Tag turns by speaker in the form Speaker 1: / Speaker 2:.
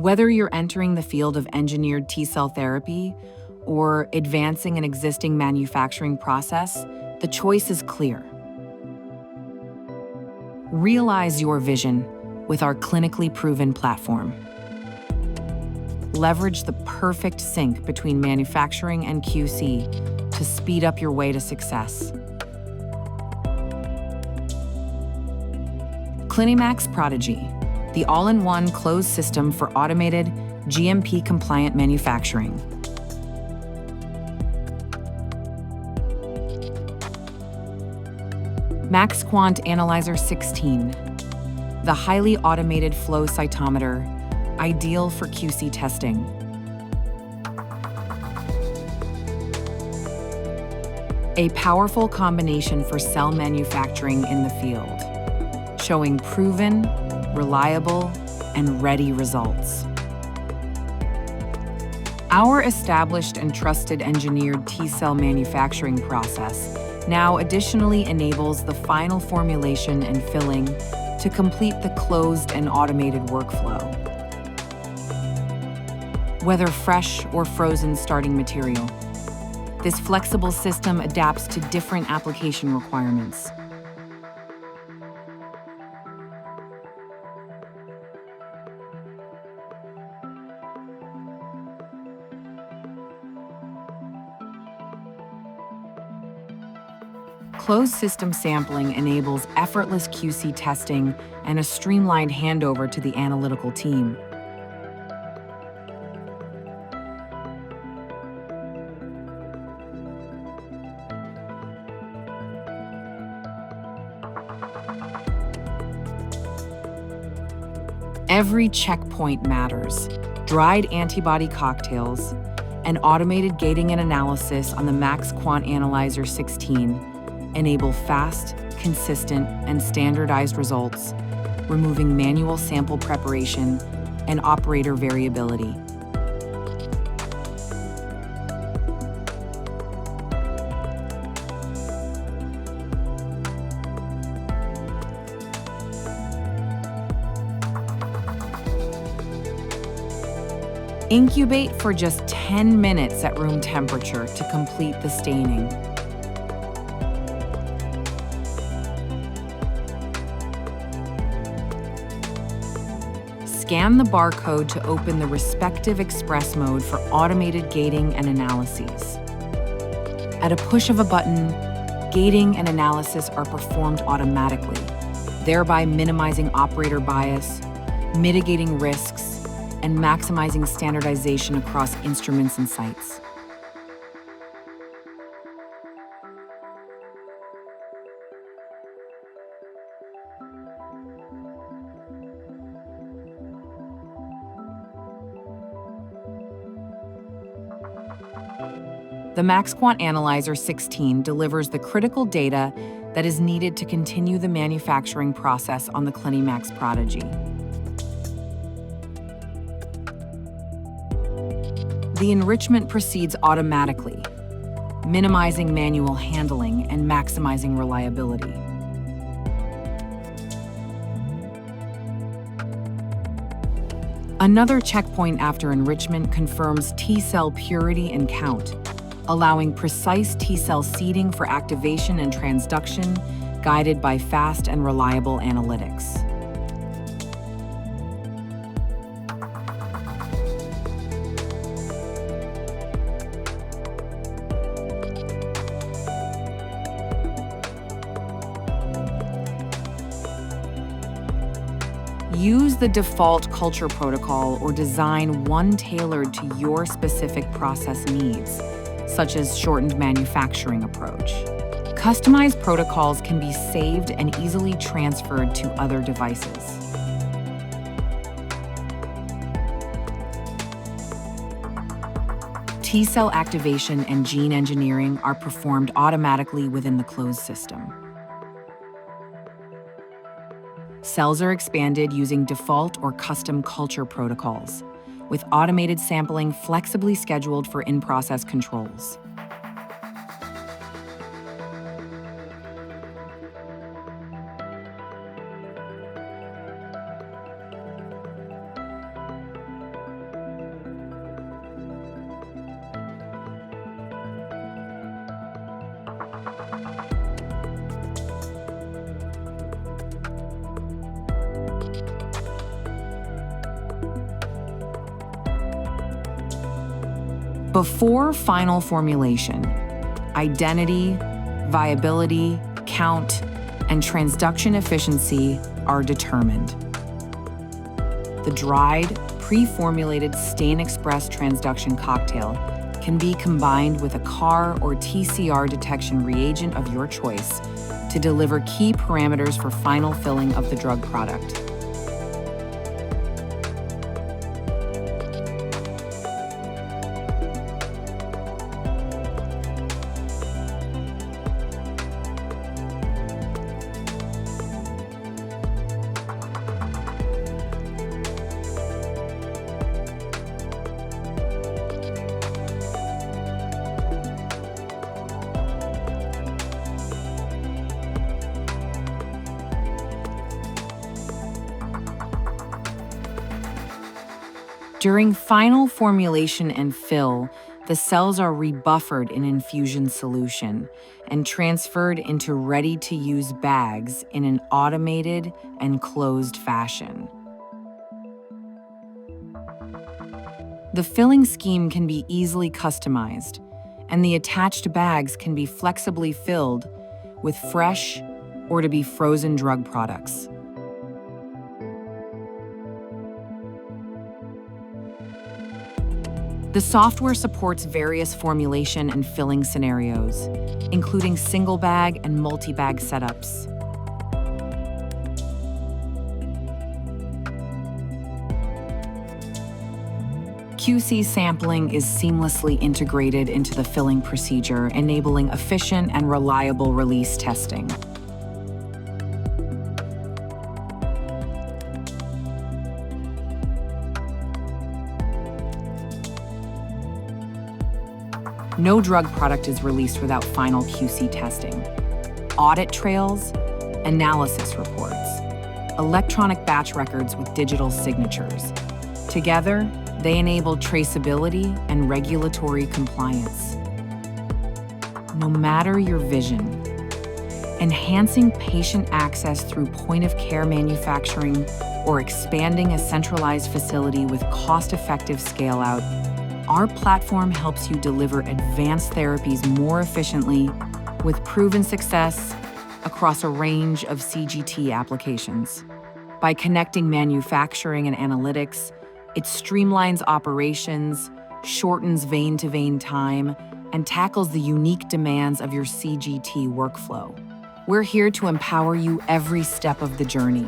Speaker 1: Whether you're entering the field of engineered T-cell therapy or advancing an existing manufacturing process, the choice is clear. Realize your vision with our clinically proven platform. Leverage the perfect sync between manufacturing and QC to speed up your way to success. CliniMax Prodigy, the all-in-one closed system for automated, GMP-compliant manufacturing. MaxQuant Analyzer 16, the highly automated flow cytometer, ideal for QC testing. A powerful combination for cell manufacturing in the field, showing proven, reliable, and ready results. Our established and trusted engineered T-cell manufacturing process now additionally enables the final formulation and filling to complete the closed and automated workflow. Whether fresh or frozen starting material, this flexible system adapts to different application requirements. Closed system sampling enables effortless QC testing and a streamlined handover to the analytical team. Every checkpoint matters. Dried antibody cocktails and automated gating and analysis on the MaxQuant Analyzer 16 enable fast, consistent, and standardized results, removing manual sample preparation and operator variability. Incubate for just 10 minutes at room temperature to complete the staining. Scan the barcode to open the respective express mode for automated gating and analyses. At a push of a button, gating and analysis are performed automatically, thereby minimizing operator bias, mitigating risks, and maximizing standardization across instruments and sites. The MaxQuant Analyzer 16 delivers the critical data that is needed to continue the manufacturing process on the CliniMax Prodigy. The enrichment proceeds automatically, minimizing manual handling and maximizing reliability. Another checkpoint after enrichment confirms T-cell purity and count, allowing precise T-cell seeding for activation and transduction, guided by fast and reliable analytics. Use the default culture protocol or design one tailored to your specific process needs, such as shortened manufacturing approach. Customized protocols can be saved and easily transferred to other devices. T-cell activation and gene engineering are performed automatically within the closed system. Cells are expanded using default or custom culture protocols, with automated sampling flexibly scheduled for in-process controls. Before final formulation, identity, viability, count, and transduction efficiency are determined. The dried, pre-formulated StainExpress transduction cocktail can be combined with a CAR or TCR detection reagent of your choice to deliver key parameters for final filling of the drug product. During final formulation and fill, the cells are rebuffered in infusion solution and transferred into ready-to-use bags in an automated and closed fashion. The filling scheme can be easily customized, and the attached bags can be flexibly filled with fresh or to be frozen drug products. The software supports various formulation and filling scenarios, including single bag and multi-bag setups. QC sampling is seamlessly integrated into the filling procedure, enabling efficient and reliable release testing. No drug product is released without final QC testing. Audit trails, analysis reports, electronic batch records with digital signatures. Together, they enable traceability and regulatory compliance. No matter your vision, enhancing patient access through point-of-care manufacturing or expanding a centralized facility with cost-effective scale-out, our platform helps you deliver advanced therapies more efficiently with proven success across a range of CGT applications. By connecting manufacturing and analytics, it streamlines operations, shortens vein-to-vein time, and tackles the unique demands of your CGT workflow. We're here to empower you every step of the journey.